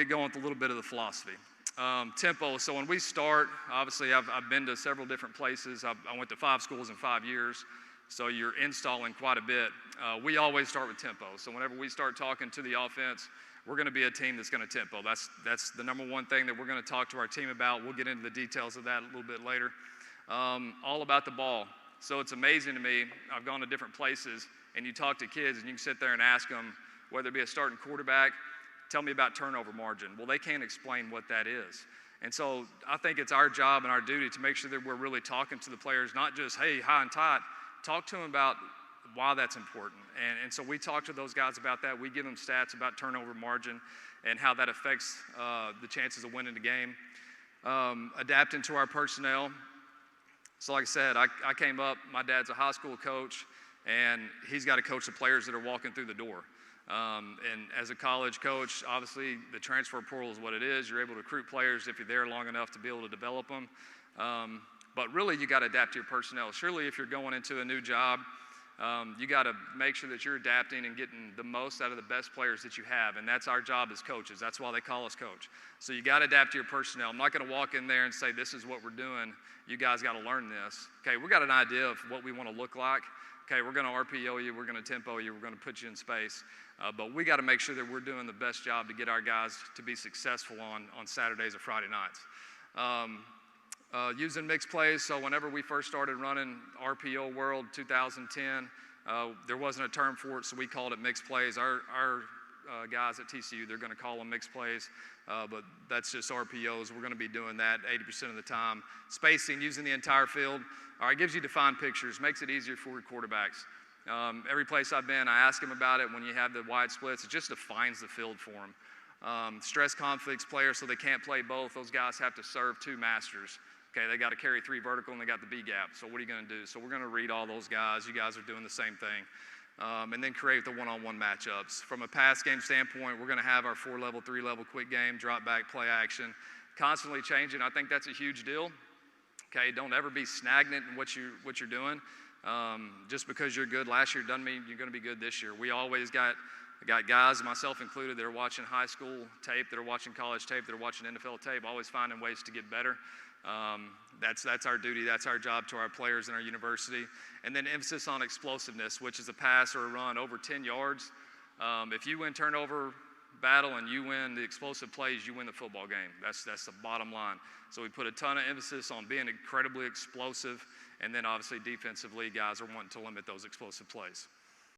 Get going with a little bit of the philosophy. Tempo, so when we start, obviously I've been to several different places. I went to 5 schools in 5 years, so you're installing quite a bit. We always start with tempo, so whenever we start talking to the offense, we're going to be a team that's going to tempo. That's the number one thing that we're going to talk to our team about. We'll get into the details of that a little bit later. All about the ball. So it's amazing to me. I've gone to different places, and you talk to kids, and you can sit there and ask them, whether it be a starting quarterback, tell me about turnover margin. Well, they can't explain what that is. And so I think it's our job and our duty to make sure that we're really talking to the players, not just, hey, high and tight. Talk to them about why that's important. And so we talk to those guys about that. We give them stats about turnover margin and how that affects the chances of winning the game. Adapting to our personnel. So like I said, I came up, my dad's a high school coach, and he's got to coach the players that are walking through the door. And as a college coach, obviously the transfer portal is what it is. You're able to recruit players if you're there long enough to be able to develop them. But really, you got to adapt to your personnel. Surely, if you're going into a new job, you got to make sure that you're adapting and getting the most out of the best players that you have. And that's our job as coaches. That's why they call us coach. So you got to adapt to your personnel. I'm not going to walk in there and say, this is what we're doing. You guys got to learn this. Okay, we got an idea of what we want to look like. Okay, we're going to RPO you, we're going to tempo you, we're going to put you in space. But we got to make sure that we're doing the best job to get our guys to be successful on Saturdays or Friday nights. Using mixed plays, so whenever we first started running RPO World 2010, there wasn't a term for it, so we called it mixed plays. Our guys at TCU, they're going to call them mixed plays, but that's just RPOs. We're going to be doing that 80% of the time. Spacing, using the entire field. All right, gives you defined pictures, makes it easier for your quarterbacks. Every place I've been, I ask them about it when you have the wide splits. It just defines the field for them. Stress conflicts players, so they can't play both. Those guys have to serve 2 masters. Okay, they got to carry 3 vertical and they got the B gap. So what are you going to do? So we're going to read all those guys. You guys are doing the same thing. And then create the one-on-one matchups. From a pass game standpoint, we're going to have our 4-level, 3-level quick game, drop back, play action, constantly changing. I think that's a huge deal. Okay, don't ever be stagnant in what you're doing. Just because you're good last year doesn't mean you're going to be good this year. We always got guys, myself included, that are watching high school tape, that are watching college tape, that are watching NFL tape, always finding ways to get better. That's our duty, that's our job to our players in our university. And then emphasis on explosiveness, which is a pass or a run over 10 yards. If you win turnover battle and you win the explosive plays, you win the football game. That's the bottom line. So we put a ton of emphasis on being incredibly explosive, and then obviously defensively, guys are wanting to limit those explosive plays.